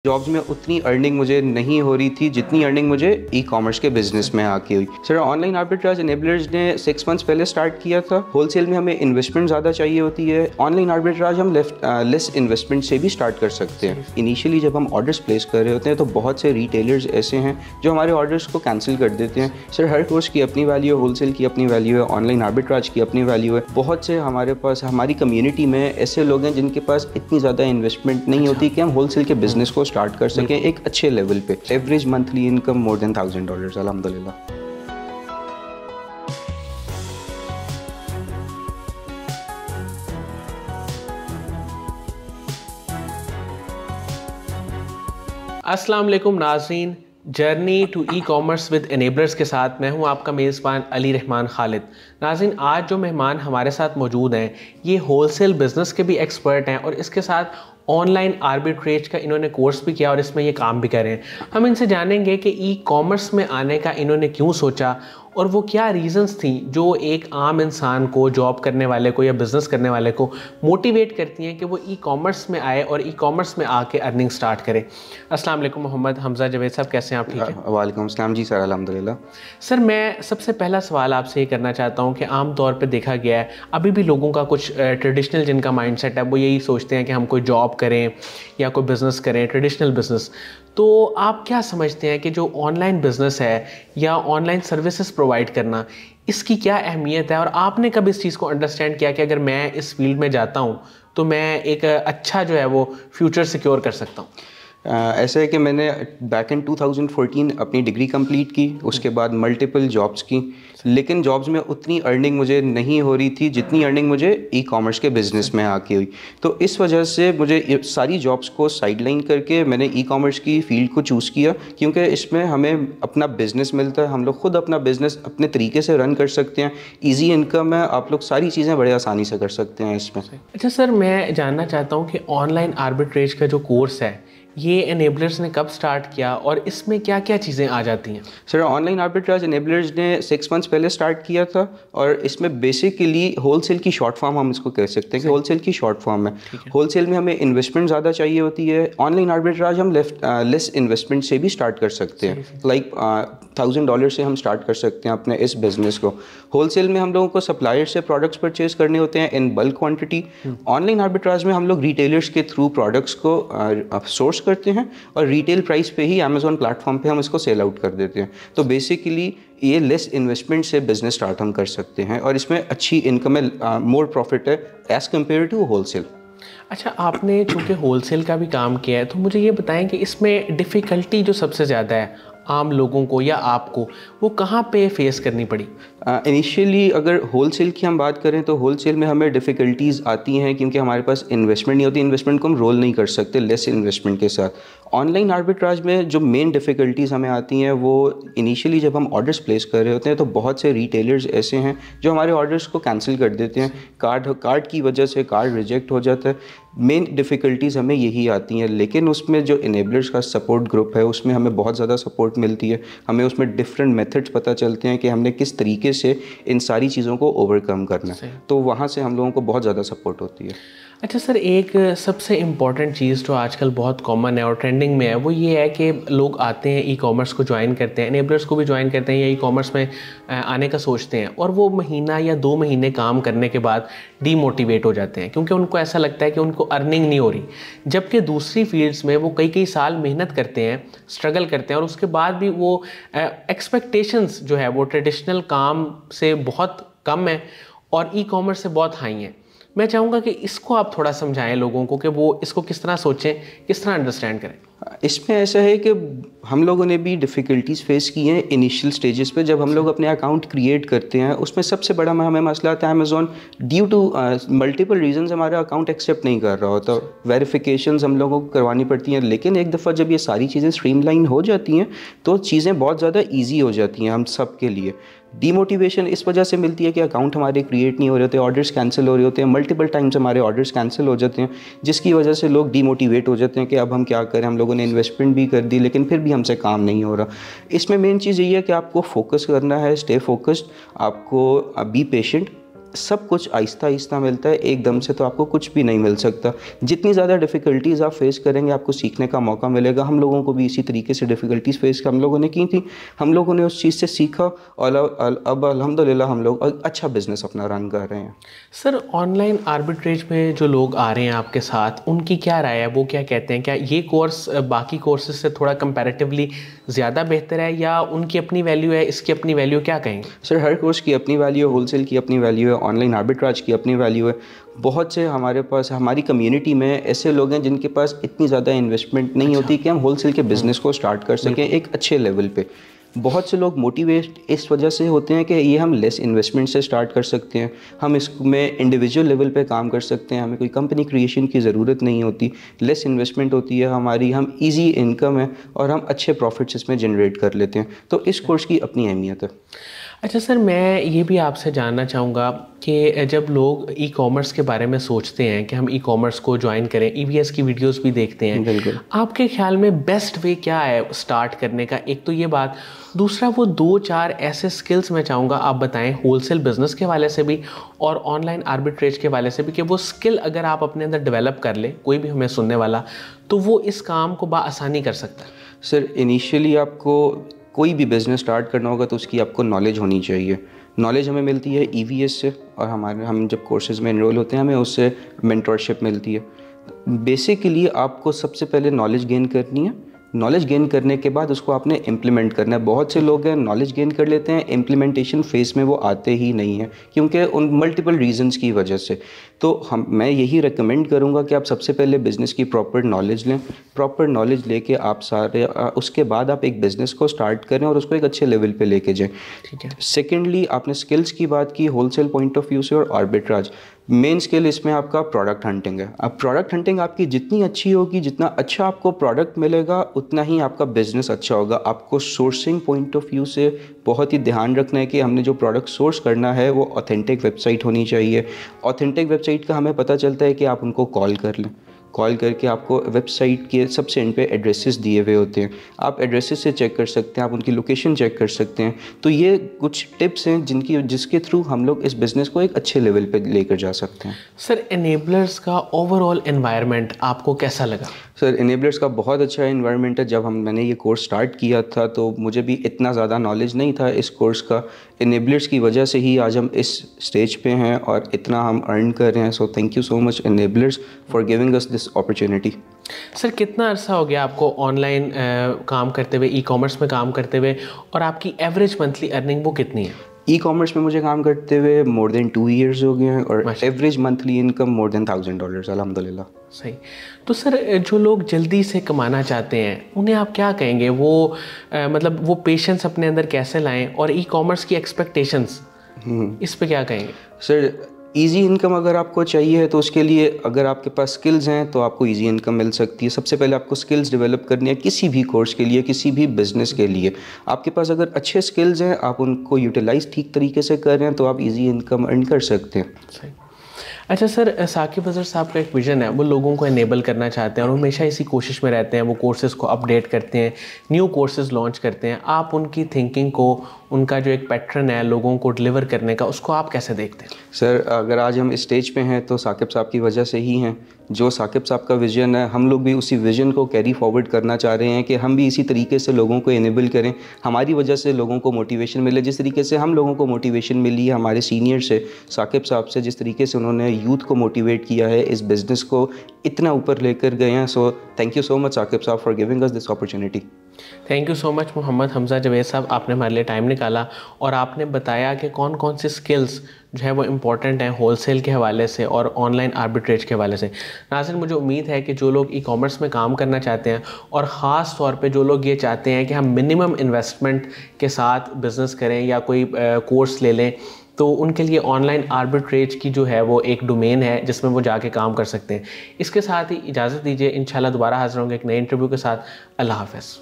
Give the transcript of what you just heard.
Jobs में उतनी earning मुझे नहीं हो रही थी जितनी अर्निंग मुझे ई कॉमर्स के बिजनेस में आके हुई। सर, ऑनलाइन आर्बिट्राज एनेबलर्स ने 6 मंथ्स पहले स्टार्ट किया था। होलसेल में हमें इन्वेस्टमेंट ज़्यादा चाहिए होती है। ऑनलाइन आर्बिट्राज हम लेस इन्वेस्टमेंट से भी स्टार्ट कर सकते हैं। इनिशियली जब हम ऑर्डर्स प्लेस कर रहे होते हैं तो बहुत से रिटेलर्स ऐसे हैं जो हमारे ऑर्डर्स को कैंसिल कर देते हैं। सर, हर कोर्स की अपनी वैल्यू है, होलसेल की अपनी वैल्यू है, ऑनलाइन आर्बिट्राज की अपनी वैल्यू है। बहुत से हमारे पास हमारी कम्युनिटी में ऐसे लोग हैं जिनके पास इतनी ज़्यादा इन्वेस्टमेंट नहीं होती कि हम होलसेल के बिजनेस को स्टार्ट कर सकें एक अच्छे लेवल पे। Average monthly income more than $1000 अल्हम्दुलिल्लाह। अस्सलाम वालेकुम नाज़रीन, journey to e commerce with Enablers के साथ मैं हूं आपका मेज़बान अली रहमान खालिद। नाज़रीन, आज जो मेहमान हमारे साथ मौजूद हैं ये होलसेल बिज़नेस के भी एक्सपर्ट हैं और इसके साथ ऑनलाइन आर्बिट्रेज का इन्होंने कोर्स भी किया और इसमें ये काम भी कर रहे हैं। हम इनसे जानेंगे कि ई कॉमर्स में आने का इन्होंने क्यों सोचा और वो क्या रीज़न्स थी जो एक आम इंसान को, जॉब करने वाले को या बिज़नेस करने वाले को मोटिवेट करती हैं कि वो ई कॉमर्स में आए और ई कॉमर्स में आके अर्निंग स्टार्ट करें। अस्सलाम वालेकुम मोहम्मद हमज़ा जवेद साहब, कैसे हैं आप? ठीक है, वालेकुम अस्सलाम जी सर, अल्हम्दुलिल्लाह। सर, मैं सबसे पहला सवाल आपसे ये करना चाहता हूँ कि आम तौर पे देखा गया है अभी भी लोगों का कुछ ट्रेडिशनल जिनका माइंडसेट है वो यही सोचते हैं कि हम कोई जॉब करें या कोई बिज़नेस करें, ट्रेडिशनल बिज़नेस। तो आप क्या समझते हैं कि जो ऑनलाइन बिज़नेस है या ऑनलाइन सर्विसेज प्रोवाइड करना, इसकी क्या अहमियत है और आपने कब इस चीज़ को अंडरस्टैंड किया कि अगर मैं इस फील्ड में जाता हूँ तो मैं एक अच्छा जो है वो फ्यूचर सिक्योर कर सकता हूँ? ऐसा है कि मैंने बैक इन 2014 अपनी डिग्री कंप्लीट की, उसके बाद मल्टीपल जॉब्स की, लेकिन जॉब्स में उतनी अर्निंग मुझे नहीं हो रही थी जितनी अर्निंग मुझे ई कॉमर्स के बिज़नेस में आके हुई। तो इस वजह से मुझे सारी जॉब्स को साइडलाइन करके मैंने ई कॉमर्स की फ़ील्ड को चूज़ किया, क्योंकि इसमें हमें अपना बिज़नेस मिलता है, हम लोग ख़ुद अपना बिज़नेस अपने तरीके से रन कर सकते हैं, ईजी इनकम है, आप लोग सारी चीज़ें बड़े आसानी से कर सकते हैं इसमें। अच्छा सर, मैं जानना चाहता हूँ कि ऑनलाइन आर्बिट्रेज का जो कोर्स है ये एनेबलर्स ने कब स्टार्ट किया और इसमें क्या क्या चीज़ें आ जाती हैं? सर, ऑनलाइन आर्बिट्राज एनेबलर्स ने 6 मंथ्स पहले स्टार्ट किया था और इसमें बेसिकली होलसेल की शॉर्ट फॉर्म हम इसको कह सकते हैं कि होलसेल की शॉर्ट फॉर्म है। होलसेल में हमें इन्वेस्टमेंट ज़्यादा चाहिए होती है। ऑनलाइन आर्बिट्राज हम लेस इन्वेस्टमेंट से भी स्टार्ट कर सकते हैं। लाइक $1000 से हम स्टार्ट कर सकते हैं अपने इस बिज़नेस को। होलसेल में हम लोगों को सप्लायर से प्रोडक्ट्स परचेज करने होते हैं in bulk quantity. Online arbitrage में हम लोग रिटेलर्स के थ्रू प्रोडक्ट्स को सोर्स करते हैं और रिटेल प्राइस पे ही अमेज़ॉन प्लेटफॉर्म पे हम इसको सेल आउट कर देते हैं। तो बेसिकली ये लेस इन्वेस्टमेंट से बिज़नेस स्टार्ट हम कर सकते हैं और इसमें अच्छी इनकम है, मोर प्रॉफिट है एज़ कम्पेयर टू होलसेल। अच्छा, आपने चूँकि होलसेल का भी काम किया है तो मुझे ये बताएं कि इसमें डिफ़िकल्टी जो सबसे ज़्यादा है आम लोगों को या आपको, वो कहाँ पे फेस करनी पड़ी? इनिशियली अगर होलसेल की हम बात करें तो होलसेल में हमें डिफ़िकल्टीज़ आती हैं क्योंकि हमारे पास इन्वेस्टमेंट नहीं होती, इन्वेस्टमेंट को हम रोल नहीं कर सकते लेस इन्वेस्टमेंट के साथ। ऑनलाइन आर्बिट्राज में जो मेन डिफ़िकल्टीज़ हमें आती हैं वो इनिशियली जब हम ऑर्डर्स प्लेस कर रहे होते हैं तो बहुत से रिटेलर्स ऐसे हैं जो हमारे ऑर्डर्स को कैंसिल कर देते हैं। कार्ड की वजह से कार्ड रिजेक्ट हो जाता है। मेन डिफ़िकल्टीज़ हमें यही आती हैं, लेकिन उसमें जो इनेबलर्स का सपोर्ट ग्रुप है उसमें हमें बहुत ज़्यादा सपोर्ट मिलती है। हमें उसमें डिफरेंट मेथड्स पता चलते हैं कि हमने किस तरीके से इन सारी चीज़ों को ओवरकम करना है, तो वहाँ से हम लोगों को बहुत ज़्यादा सपोर्ट होती है। अच्छा सर, एक सबसे इम्पॉर्टेंट चीज़ जो आजकल बहुत कॉमन है और ट्रेंडिंग में है वो ये है कि लोग आते हैं ई कॉमर्स को ज्वाइन करते हैं, एनेबलर्स को भी ज्वाइन करते हैं या ई कॉमर्स में आने का सोचते हैं और वो महीना या 2 महीने काम करने के बाद डीमोटिवेट हो जाते हैं क्योंकि उनको ऐसा लगता है कि उनको अर्निंग नहीं हो रही। जबकि दूसरी फील्ड्स में वो कई साल मेहनत करते हैं, स्ट्रगल करते हैं और उसके बाद भी वो एक्सपेक्टेशंस जो है वो ट्रेडिशनल काम से बहुत कम है और ई कॉमर्स से बहुत हाई हैं। मैं चाहूँगा कि इसको आप थोड़ा समझाएं लोगों को कि वो इसको किस तरह सोचें, किस तरह अंडरस्टैंड करें। इसमें ऐसा है कि हम लोगों ने भी डिफ़िकल्टीज़ फेस की हैं इनिशियल स्टेजेस पे। जब हम लोग अपने अकाउंट क्रिएट करते हैं उसमें सबसे बड़ा हमें मसला आता है Amazon due to multiple reasons हमारा अकाउंट एक्सेप्ट नहीं कर रहा होता। वेरिफिकेशंस हम लोगों को करवानी पड़ती हैं, लेकिन एक दफ़ा जब ये सारी चीज़ें स्ट्रीमलाइन हो जाती हैं तो चीज़ें बहुत ज़्यादा ईजी हो जाती हैं हम सब के लिए। डीमोटिवेशन इस वजह से मिलती है कि अकाउंट हमारे क्रिएट नहीं हो रहे होते, ऑर्डर्स कैंसिल हो रहे होते हैं, मल्टीपल टाइम्स हमारे ऑर्डर्स कैंसिल हो जाते हैं, जिसकी वजह से लोग डीमोटिवेट हो जाते हैं कि अब हम क्या करें, हम लोगों ने इन्वेस्टमेंट भी कर दी लेकिन फिर भी हमसे काम नहीं हो रहा। इसमें मेन चीज़ यही है कि आपको फोकस करना है, स्टे फोकस्ड, आपको बी पेशेंट सब कुछ आहिस्ता आहिस्ता मिलता है, एकदम से तो आपको कुछ भी नहीं मिल सकता। जितनी ज़्यादा डिफ़िकल्टीज़ आप फेस करेंगे आपको सीखने का मौका मिलेगा। हम लोगों को भी इसी तरीके से डिफ़िकल्टीज़ फेस हम लोगों ने की थी, हम लोगों ने उस चीज़ से सीखा और अब अल्हम्दुलिल्लाह हम लोग अच्छा बिज़नेस अपना रन कर रहे हैं। सर ऑनलाइन आर्बिट्रेज में जो लोग आ रहे हैं आपके साथ, उनकी क्या राय है, वो क्या कहते हैं? क्या ये कोर्स बाकी कोर्सेज से थोड़ा कंपैरेटिवली ज़्यादा बेहतर है या उनकी अपनी वैल्यू है, इसकी अपनी वैल्यू, क्या कहेंगे? सर हर कोर्स की अपनी वैल्यू है, होलसेल की अपनी वैल्यू है, ऑनलाइन आर्बिट्राज की अपनी वैल्यू है। बहुत से हमारे पास हमारी कम्युनिटी में ऐसे लोग हैं जिनके पास इतनी ज़्यादा इन्वेस्टमेंट नहीं होती कि हम होलसेल के बिज़नेस को स्टार्ट कर सकें एक अच्छे लेवल पे। बहुत से लोग मोटिवेट इस वजह से होते हैं कि ये हम लेस इन्वेस्टमेंट से स्टार्ट कर सकते हैं, हम इसमें इंडिविजुअल लेवल पे काम कर सकते हैं, हमें कोई कंपनी क्रिएशन की ज़रूरत नहीं होती, लेस इन्वेस्टमेंट होती है हमारी, हम इजी इनकम है और हम अच्छे प्रॉफिट्स इसमें जनरेट कर लेते हैं। तो इस कोर्स की अपनी अहमियत है। अच्छा सर, मैं ये भी आपसे जानना चाहूँगा कि जब लोग ई कॉमर्स के बारे में सोचते हैं कि हम ई कॉमर्स को ज्वाइन करें, ईवीएस की वीडियोस भी देखते हैं, बिल्कुल, आपके ख्याल में बेस्ट वे क्या है स्टार्ट करने का? एक तो ये बात, दूसरा वो 2-4 ऐसे स्किल्स मैं चाहूँगा आप बताएं होलसेल बिजनेस के वाले से भी और ऑनलाइन आर्बिट्रेज के वाले से भी, कि वो स्किल अगर आप अपने अंदर डेवलप कर ले, कोई भी हमें सुनने वाला, तो वो इस काम को बआसानी कर सकता है। सर इनिशियली आपको कोई भी बिज़नेस स्टार्ट करना होगा तो उसकी आपको नॉलेज होनी चाहिए। नॉलेज हमें मिलती है ईवीएस से, और हम जब कोर्सेज़ में एनरोल होते हैं हमें उससे मेंटरशिप मिलती है। बेसिकली आपको सबसे पहले नॉलेज गेन करनी है, नॉलेज गेन करने के बाद उसको आपने इम्प्लीमेंट करना है। बहुत से लोग हैं नॉलेज गेन कर लेते हैं, इम्प्लीमेंटेशन फेज़ में वो आते ही नहीं हैं क्योंकि उन मल्टीपल रीजंस की वजह से। तो मैं यही रिकमेंड करूंगा कि आप सबसे पहले बिज़नेस की प्रॉपर नॉलेज लें, प्रॉपर नॉलेज लेके आप उसके बाद आप एक बिज़नेस को स्टार्ट करें और उसको एक अच्छे लेवल पे लेके जाएं। ठीक है। सेकेंडली आपने स्किल्स की बात की होलसेल पॉइंट ऑफ व्यू से और आर्बिट्राज। मेन स्किल इसमें आपका प्रोडक्ट हंटिंग है। अब प्रोडक्ट हंटिंग आपकी जितनी अच्छी होगी, जितना अच्छा आपको प्रोडक्ट मिलेगा, उतना ही आपका बिजनेस अच्छा होगा। आपको सोर्सिंग पॉइंट ऑफ व्यू से बहुत ही ध्यान रखना है कि हमने जो प्रोडक्ट सोर्स करना है वो ऑथेंटिक वेबसाइट होनी चाहिए। ऑथेंटिक वेबसाइट का हमें पता चलता है कि आप उनको कॉल कर लें, कॉल करके आपको वेबसाइट के सबसे एंड पे एड्रेसेस दिए हुए होते हैं, आप एड्रेसेस से चेक कर सकते हैं, आप उनकी लोकेशन चेक कर सकते हैं। तो ये कुछ टिप्स हैं जिसके थ्रू हम लोग इस बिज़नेस को एक अच्छे लेवल पे लेकर जा सकते हैं। सर एनेबलर्स का ओवरऑल एनवायरनमेंट आपको कैसा लगा? सर एनेबलर्स का बहुत अच्छा एनवायरनमेंट है। जब मैंने ये कोर्स स्टार्ट किया था तो मुझे भी इतना ज़्यादा नॉलेज नहीं था इस कोर्स का। एनेबलर्स की वजह से ही आज हम इस स्टेज पे हैं और इतना हम अर्न कर रहे हैं। So thank you so much enablers for giving us this opportunity. Sir कितना अरसा हो गया आपको ऑनलाइन काम करते हुए, ई कॉमर्स में काम करते हुए, और आपकी एवरेज मंथली अर्निंग वो कितनी है? ई कॉमर्स में मुझे काम करते हुए मोर देन 2 ईयर्स हो गए हैं और average monthly income more than $1000 अल्हम्दुलिल्लाह। सही। तो सर जो लोग जल्दी से कमाना चाहते हैं उन्हें आप क्या कहेंगे? वो मतलब वो पेशेंस अपने अंदर कैसे लाएं, और ई कॉमर्स की एक्सपेक्टेशंस इस पे क्या कहेंगे? सर इजी इनकम अगर आपको चाहिए तो उसके लिए अगर आपके पास स्किल्स हैं तो आपको इजी इनकम मिल सकती है। सबसे पहले आपको स्किल्स डेवलप करनी है किसी भी कोर्स के लिए, किसी भी बिज़नेस के लिए। आपके पास अगर अच्छे स्किल्स हैं, आप उनको यूटिलाइज ठीक तरीके से कर रहे हैं तो आप इजी इनकम अर्न कर सकते हैं। सही। अच्छा सर, साकिब अज़हर साहब का एक विज़न है, वो लोगों को इनेबल करना चाहते हैं और हमेशा इसी कोशिश में रहते हैं, वो कोर्सेज़ को अपडेट करते हैं, न्यू कोर्सेज़ लॉन्च करते हैं। आप उनकी थिंकिंग को, उनका जो एक पैटर्न है लोगों को डिलीवर करने का, उसको आप कैसे देखते हैं? सर अगर आज हम इस स्टेज पे हैं तो साकिब साहब की वजह से ही हैं। जो साकिब साहब का विज़न है, हम लोग भी उसी विज़न को कैरी फॉरवर्ड करना चाह रहे हैं कि हम भी इसी तरीके से लोगों को इनेबल करें, हमारी वजह से लोगों को मोटिवेशन मिले। जिस तरीके से हम लोगों को मोटिवेशन मिली है हमारे सीनियर से, साकिब साहब से, जिस तरीके से उन्होंने यूथ को मोटिवेट किया है, इस बिज़नेस को इतना ऊपर लेकर गए हैं। So thank you so much Saqib साहब for giving us this opportunity. Thank you so much Mohammad Hamza Javed साहब, आपने हमारे लिए टाइम निकाला और आपने बताया कि कौन कौन से स्किल्स जो है वो इम्पॉर्टेंट हैं होलसेल के हवाले से और ऑनलाइन आर्बिट्रेज के हवाले से। नाज़रीन, मुझे उम्मीद है कि जो लोग ई कॉमर्स में काम करना चाहते हैं और ख़ास तौर पे जो लोग ये चाहते हैं कि हम मिनिमम इन्वेस्टमेंट के साथ बिज़नेस करें या कोई कोर्स ले लें, तो उनके लिए ऑनलाइन आर्बिट्रेज की जो है वो एक डोमेन है जिसमें वो जाके काम कर सकते हैं। इसके साथ ही इजाज़त दीजिए, इंशाल्लाह दोबारा हाज़िर होंगे एक नए इंटरव्यू के साथ। अल्लाह हाफ़िज़।